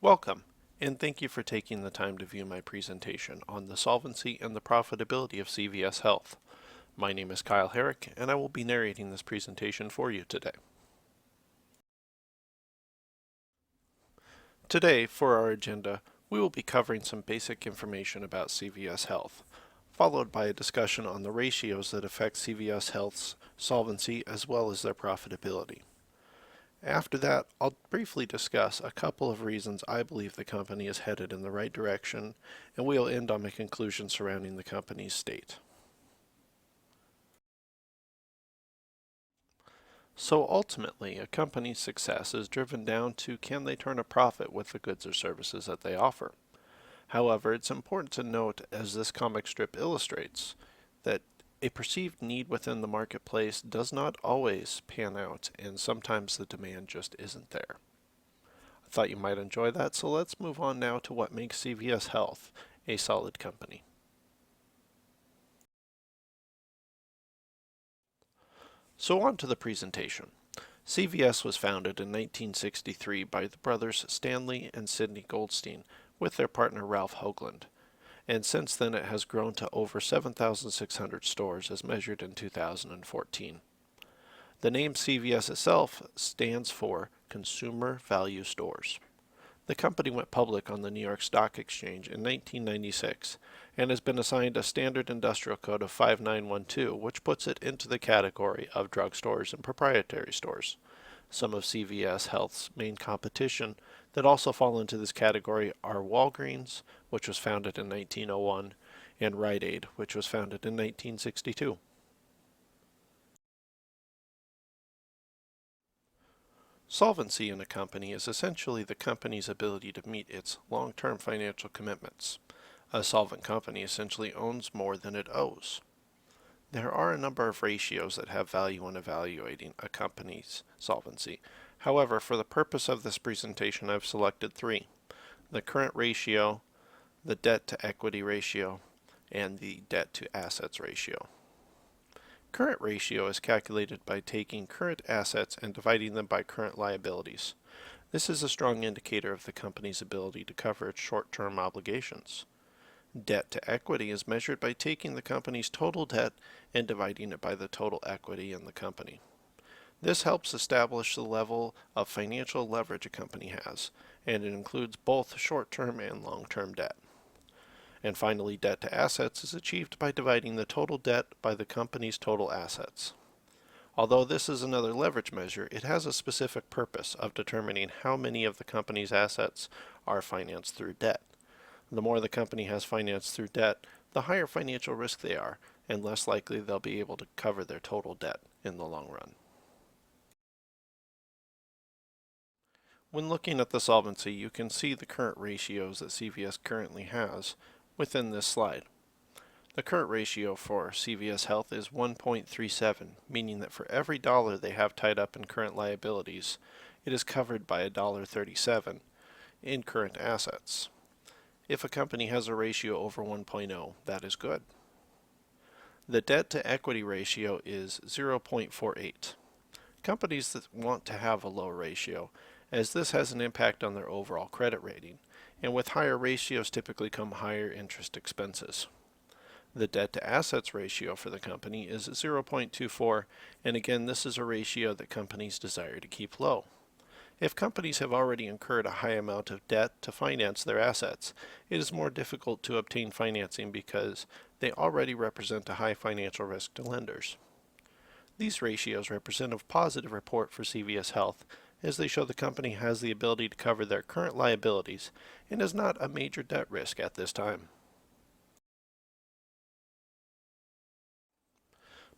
Welcome, and thank you for taking the time to view my presentation on the solvency and the profitability of CVS Health. My name is Kyle Herrick, and I will be narrating this presentation for you today. Today, for our agenda, we will be covering some basic information about CVS Health, followed by a discussion on the ratios that affect CVS Health's solvency as well as their profitability. After that, I'll briefly discuss a couple of reasons I believe the company is headed in the right direction, and we'll end on my conclusion surrounding the company's state. So ultimately, a company's success is driven down to can they turn a profit with the goods or services that they offer. However, it's important to note, as this comic strip illustrates, that a perceived need within the marketplace does not always pan out, and sometimes the demand just isn't there. I thought you might enjoy that, so let's move on now to what makes CVS Health a solid company. So on to the presentation. CVS was founded in 1963 by the brothers Stanley and Sidney Goldstein with their partner Ralph Hoagland, and since then it has grown to over 7,600 stores as measured in 2014. The name CVS itself stands for Consumer Value Stores. The company went public on the New York Stock Exchange in 1996 and has been assigned a standard industrial code of 5912, which puts it into the category of drugstores and proprietary stores. Some of CVS Health's main competition that also fall into this category are Walgreens, which was founded in 1901, and Rite Aid, which was founded in 1962. Solvency in a company is essentially the company's ability to meet its long-term financial commitments. A solvent company essentially owns more than it owes. There are a number of ratios that have value in evaluating a company's solvency. However, for the purpose of this presentation, I've selected three: the current ratio, the debt to equity ratio, and the debt to assets ratio. Current ratio is calculated by taking current assets and dividing them by current liabilities. This is a strong indicator of the company's ability to cover its short-term obligations. Debt to equity is measured by taking the company's total debt and dividing it by the total equity in the company. This helps establish the level of financial leverage a company has, and it includes both short-term and long-term debt. And finally, debt to assets is achieved by dividing the total debt by the company's total assets. Although this is another leverage measure, it has a specific purpose of determining how many of the company's assets are financed through debt. The more the company has financed through debt, the higher financial risk they are, and less likely they'll be able to cover their total debt in the long run. When looking at the solvency, you can see the current ratios that CVS currently has within this slide. The current ratio for CVS Health is 1.37, meaning that for every dollar they have tied up in current liabilities, it is covered by $1.37 in current assets. If a company has a ratio over 1.0, that is good. The debt to equity ratio is 0.48. Companies that want to have a low ratio, as this has an impact on their overall credit rating, and with higher ratios typically come higher interest expenses. The debt to assets ratio for the company is 0.24, and again this is a ratio that companies desire to keep low. If companies have already incurred a high amount of debt to finance their assets, it is more difficult to obtain financing because they already represent a high financial risk to lenders. These ratios represent a positive report for CVS Health, as they show the company has the ability to cover their current liabilities and is not a major debt risk at this time.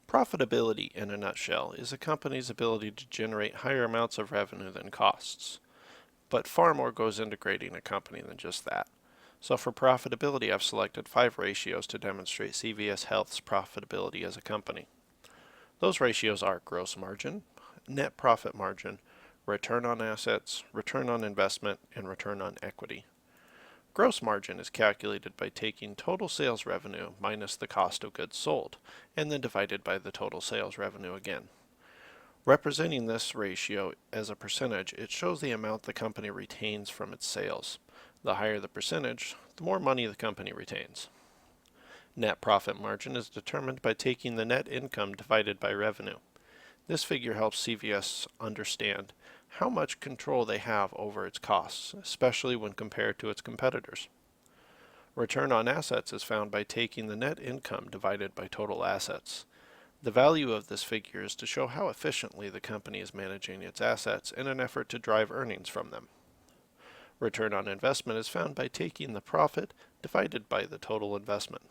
Profitability, in a nutshell, is a company's ability to generate higher amounts of revenue than costs. But far more goes into grading a company than just that. So for profitability, I've selected 5 ratios to demonstrate CVS Health's profitability as a company. Those ratios are gross margin, net profit margin, return on assets, return on investment, and return on equity. Gross margin is calculated by taking total sales revenue minus the cost of goods sold, and then divided by the total sales revenue again. Representing this ratio as a percentage, it shows the amount the company retains from its sales. The higher the percentage, the more money the company retains. Net profit margin is determined by taking the net income divided by revenue. This figure helps CVS understand how much control they have over its costs, especially when compared to its competitors. Return on assets is found by taking the net income divided by total assets. The value of this figure is to show how efficiently the company is managing its assets in an effort to drive earnings from them. Return on investment is found by taking the profit divided by the total investment.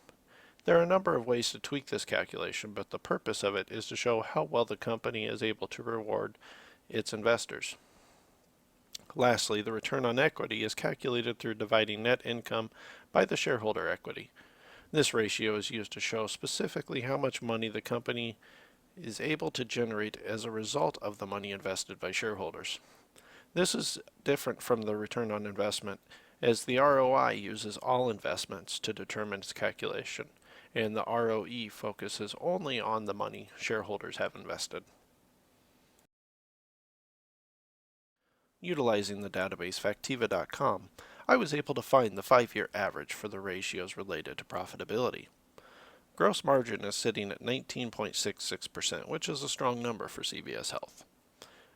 There are a number of ways to tweak this calculation, but the purpose of it is to show how well the company is able to reward its investors. Lastly, the return on equity is calculated through dividing net income by the shareholder equity. This ratio is used to show specifically how much money the company is able to generate as a result of the money invested by shareholders. This is different from the return on investment, as the ROI uses all investments to determine its calculation, and the ROE focuses only on the money shareholders have invested. Utilizing the database Factiva.com, I was able to find the 5-year average for the ratios related to profitability. Gross margin is sitting at 19.66%, which is a strong number for CVS Health.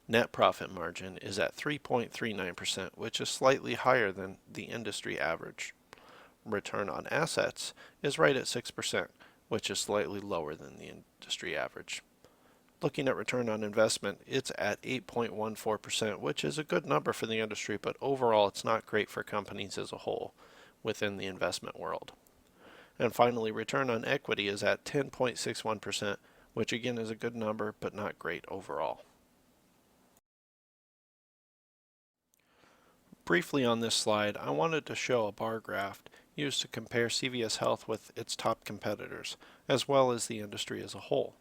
Net profit margin is at 3.39%, which is slightly higher than the industry average. Return on assets is right at 6%, which is slightly lower than the industry average. Looking at return on investment, it's at 8.14%, which is a good number for the industry, but overall it's not great for companies as a whole within the investment world. And finally, return on equity is at 10.61%, which again is a good number, but not great overall. Briefly on this slide, I wanted to show a bar graph used to compare CVS Health with its top competitors, as well as the industry as a whole.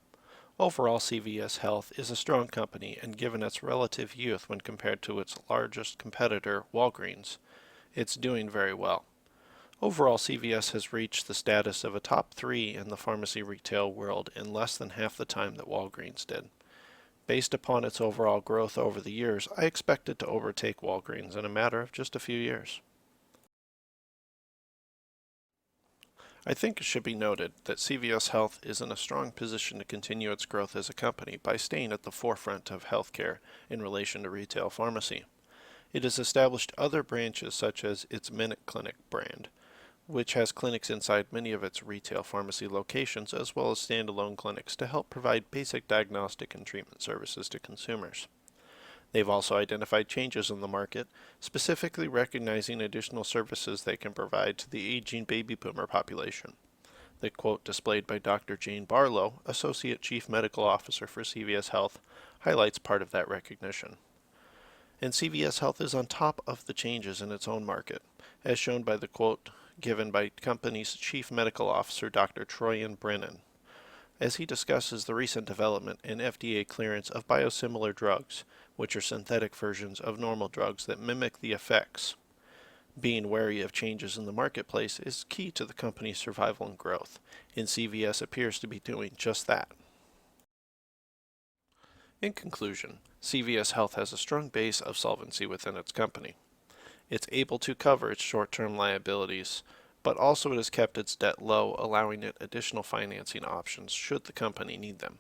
Overall, CVS Health is a strong company, and given its relative youth when compared to its largest competitor, Walgreens, it's doing very well. Overall, CVS has reached the status of a top 3 in the pharmacy retail world in less than half the time that Walgreens did. Based upon its overall growth over the years, I expect it to overtake Walgreens in a matter of just a few years. I think it should be noted that CVS Health is in a strong position to continue its growth as a company by staying at the forefront of healthcare in relation to retail pharmacy. It has established other branches such as its Minute Clinic brand, which has clinics inside many of its retail pharmacy locations, as well as standalone clinics to help provide basic diagnostic and treatment services to consumers. They've also identified changes in the market, specifically recognizing additional services they can provide to the aging baby boomer population. The quote displayed by Dr. Jane Barlow, Associate Chief Medical Officer for CVS Health, highlights part of that recognition. And CVS Health is on top of the changes in its own market, as shown by the quote given by company's Chief Medical Officer Dr. Troyan Brennan, as he discusses the recent development in FDA clearance of biosimilar drugs, which are synthetic versions of normal drugs that mimic the effects. Being wary of changes in the marketplace is key to the company's survival and growth, and CVS appears to be doing just that. In conclusion, CVS Health has a strong base of solvency within its company. It's able to cover its short-term liabilities, but also it has kept its debt low, allowing it additional financing options should the company need them.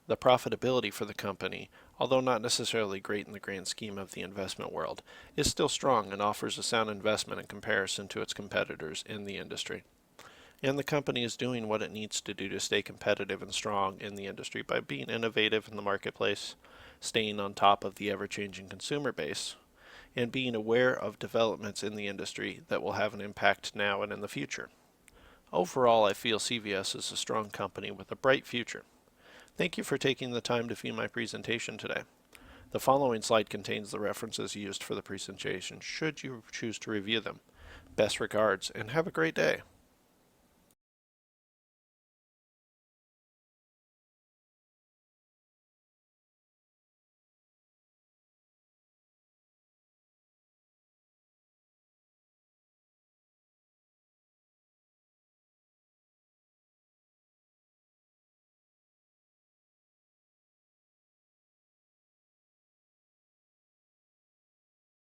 The profitability for the company, although not necessarily great in the grand scheme of the investment world, is still strong and offers a sound investment in comparison to its competitors in the industry. And the company is doing what it needs to do to stay competitive and strong in the industry by being innovative in the marketplace, staying on top of the ever-changing consumer base, and being aware of developments in the industry that will have an impact now and in the future. Overall, I feel CVS is a strong company with a bright future. Thank you for taking the time to view my presentation today. The following slide contains the references used for the presentation should you choose to review them. Best regards, and have a great day.